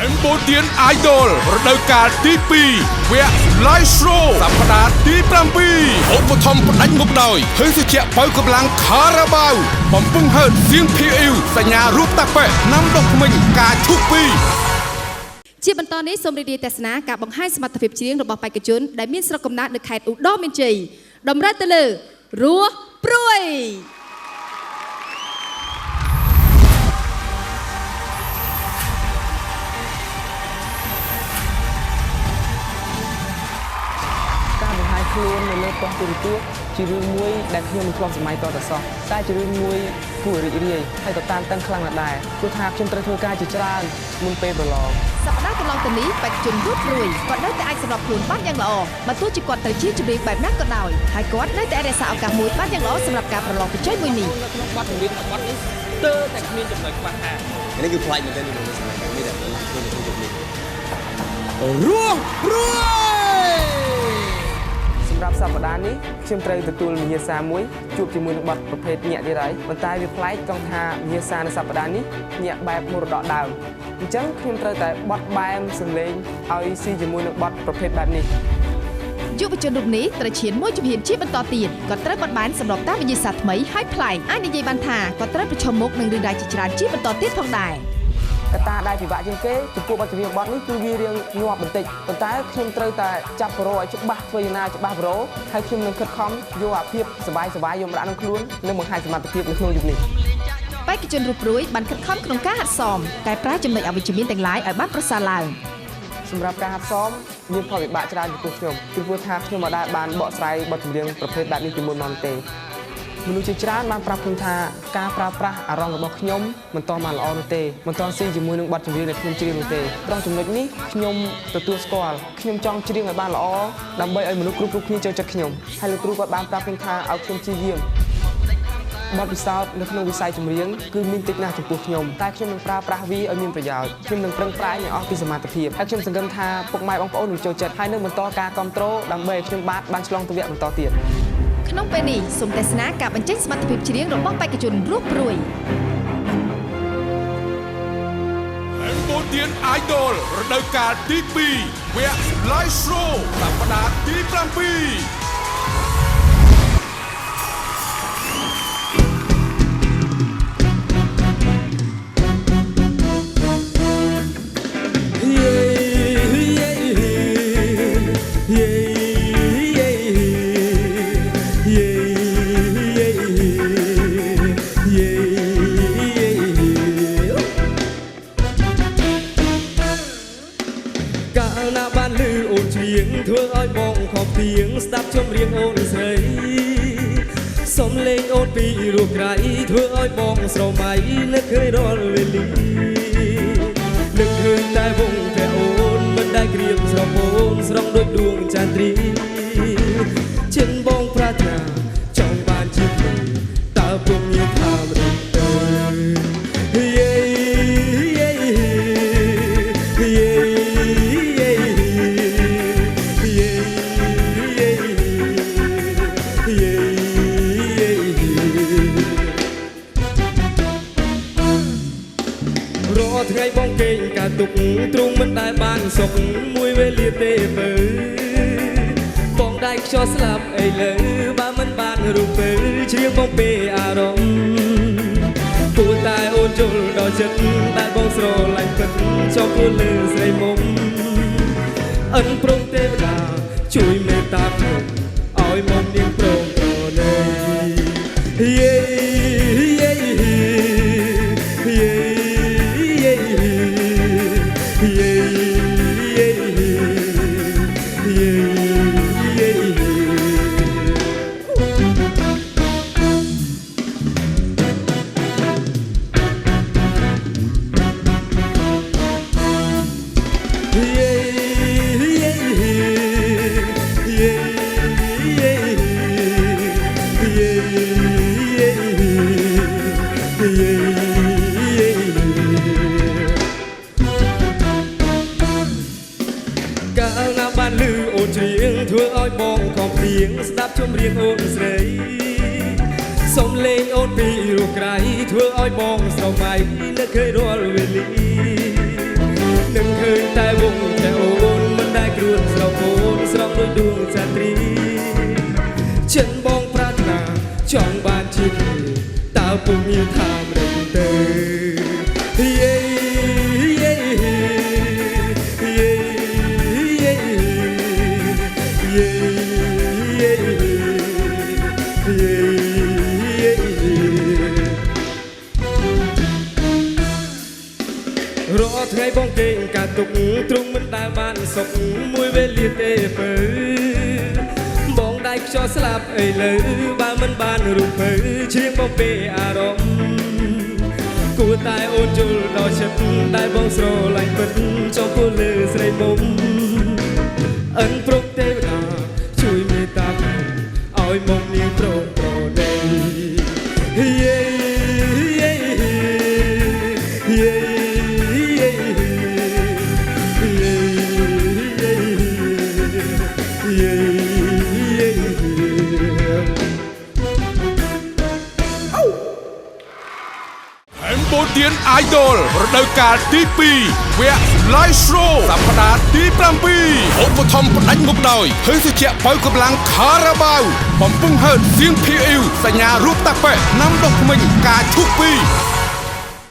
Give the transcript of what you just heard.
Cambodian Idol រដូវកាលទី2វគ្គ Live Show សប្តាហ៍ទី7ឧបត្ថម្ភផ្ដាច់មុខដោយភេសជ្ជៈបើកម្លាំង Carabao បំពង់ហឺតសៀង PU សញ្ញារូបតាប៉ែណាំដុសធ្មេញការឈុកពីជាបន្តនេះសូមរីករាយទស្សនាការបង្ហាញសមត្ថភាពច្រៀងរបស់បេក្ខជនដែលមានស្រុកកំណើតនៅខេត្តឧត្តរមានជ័យតម្រូវទៅលើរស់ព្រួយខ្លួននៅលើប៉ុស្តិ៍ទូរទស្សន៍ជារឿងមួយដែលខ្ញុំមិនធ្លាប់សម័យតទៅសោះតែជារឿងមួយគួររីករាយហើយក៏តានតឹងខ្លាំងណាស់ដែរព្រោះថាខ្ញុំត្រូវធ្វើការជាច្រើនមុនពេលប្រឡងសប្តាហ៍កន្លងទៅនេះបេក្ខជនរស់ព្រួយគាត់នៅតែអាចសម្របខ្លួនបានយ៉ាងល្អបើទោះជាគាត់ត្រូវជាជំនាញបែបណាក៏ដោយហើយគាត់នៅតែរក្សាឱកាសមួយបានយ៉ាងល្អសម្រាប់ការប្រឡងប្រជែងមួយនេះក្នុងបទចម្រៀងបទនេះស្ទើរតែគ្មានចំណុចខ្វះខាតនេះគឺប្លែកមែនទែនក្នុងសម័យនេះដែលខ្ញុំធ្វើក្នុងយុគនេះរស់ព្រួយសម្រាប់សប្តាហ៍នេះខ្ញុំត្រូវទទួលវិញ្ញាសាមួយជួបជាមួយនឹងបទប្រភេទញាក់ទៀតហើយប៉ុន្តែវាប្លែកត្រង់ថាវិញ្ញាសានៅសប្តាហ៍នេះញាក់បែបមរតកដើមអញ្ចឹងខ្ញុំត្រូវតែបត់បែនសម្លេងឲ្យស៊ីជាមួយនឹងបទប្រភេទបែបនេះយុវជនរូបនេះត្រូវឈានមួយជំហានជាបន្តទៀតក៏ត្រូវបត់បែនសម្របតាមវិញ្ញាសាថ្មីហើយប្លែកអាចនិយាយបានថាក៏ត្រូវប្រឈមមុខនឹងរឿងរ៉ាវជាច្រើនជាបន្តទៀតផងដែរកត្តាដែលពិបាកជាងគេចំពោះបទចម្រៀងបទនេះគឺវារៀងញាប់បន្តិចប៉ុន្តែខ្ញុំត្រូវតែចាប់ប្រូឲ្យច្បាស់ធ្វើយ៉ាងណាច្បាស់ប្រូហើយខ្ញុំនឹងខិតខំយកអាភាពសบายយកមកដាក់ក្នុងខ្លួននិងបង្ហាញសមត្ថភាពនៅក្នុងយុគនេះបេក្ខជនរស់ព្រួយបានខិតខំក្នុងការហាត់សមតែប្រើចំណុចអវិជ្ជមានទាំងឡាយឲ្យបានប្រសើរឡើងសម្រាប់ការហាត់សមមានផលវិបាកច្រើនចំពោះខ្ញុំពីព្រោះថាខ្ញុំមិនដែលបានបកស្រាយបទចម្រៀងប្រភេទបែបនេះពីមុនមកទេមនុស្សជាច្រើនបានប្រាប់ខ្ញុំថាការប្រើប្រាស់អារម្មណ៍របស់ខ្ញុំមិនតបានល្អនោះទេមិនតស៊ីជាមួយនឹងបទចម្រៀងដែលខ្ញុំច្រៀងនោះទេត្រង់ចំណុចនេះខ្ញុំទទួលស្គាល់ខ្ញុំចង់ច្រៀងឲ្យបានល្អដើម្បីឲ្យមនុស្សគ្រប់គ្នាចូលចិត្តខ្ញុំហើយលោកគ្រូគាត់បានប្រាប់ខ្ញុំថាឲ្យខ្ញុំព្យាយាមបទពិសោធន៍នៅក្នុងវិស័យចម្រៀងគឺមានតិចណាស់ចំពោះខ្ញុំតែខ្ញុំនឹងប្រើប្រាស់វាឲ្យមានប្រយោជន៍ខ្ញុំនឹងប្រឹងប្រែងឲ្យអស់ពីសមត្ថភាពហើយខ្ញុំសង្ឃឹមថាពុកម៉ែបងប្អូននឹងចូលចិត្តហើយនឹងបន្តការគាំទ្រដើម្បីឲ្យខ្ញុំបានឆ្លងទៅវគ្គបន្តទៀតក្នុងពេលនេះសូមទស្សនាការបញ្ចេញសមត្ថភាពច្រៀងរបស់បេក្ខជនរស់ព្រួយ Cambodian Idol រដូវកាលទី2វគ្គ Live Show សប្តាហ៍ទី7ធ្វើឲ្យបងខំទៀងស្ដាប់ជំរៀងអូនស្រីសុំលេងអូនពីរស់ក្រៃធ្វើឲ្យបងស្រមៃនឹកឃើញរាល់វេលានឹកឃើញតែវងតែអូនមិនដែលក្រៀមស្រមអូនស្រងដូចដួងចន្ទ្រីចិនបងប្រាថ្នាចង់បានជាគូតើពុំមានថាមិនទៅថ្ងៃបងគេងកាទុកទ្រូងមិនដែលបានសុខមួយវេលាទេបើបងដៃខ្យល់ស្លាប់អីលើបើមិនបានរូបពេលជ្រៀងបងពេអារម្មណ៍គួរតែអូនយល់ដល់ចិត្តដែលបងស្រឡាញ់ពិតចង់ខ្លួនលើស្រីមុំអិនព្រមទេវតាជួយមេត្តាខ្ញុំឲ្យមុំនាងព្រមប្រណីធ្វើឲ្យបងខំទៀងស្ដាប់ជំរៀងអូនស្រីសុំលេងអូនពីរស់ក្រៃធ្វើឲ្យបងស្រមៃនឹកឃើញរាល់វេលានឹង សាត្រី ចិនបងប្រាថ្នាចង់បានជាគូតើពុំមានថាម្ដេចទៅយេយេយេយេយេរាល់ថ្ងៃបងគេងកាទុកទ្រង់មិនដែលបានសុខមួយវេលាទេពើបងដៃខ្យល់ស្លាប់អីលើបើមិនបានរូបភើជ្រៀងបំពេអារម្មណ៍គួរតែអូនយល់ដល់ចិត្តដែលបងស្រឡាញ់ពិតចំពោះលើស្រីមុំអិនព្រមទេវតាជួយមេត្តាឲ្យមកនាងប្រងប្រដេយេយេយេបូឌៀន Idol រដូវកាលទី2វគ្គ Live Show សប្តាហ៍ទី7ឧបត្ថម្ភផ្ដាច់មុខដោយភេសជ្ជៈបើកម្លាំងខារ៉ាបាវបំពង់ហឺតសៀងភីអ៊ីវសញ្ញារូបតាប៉ែណាំដុសធ្មេញការឈុកពី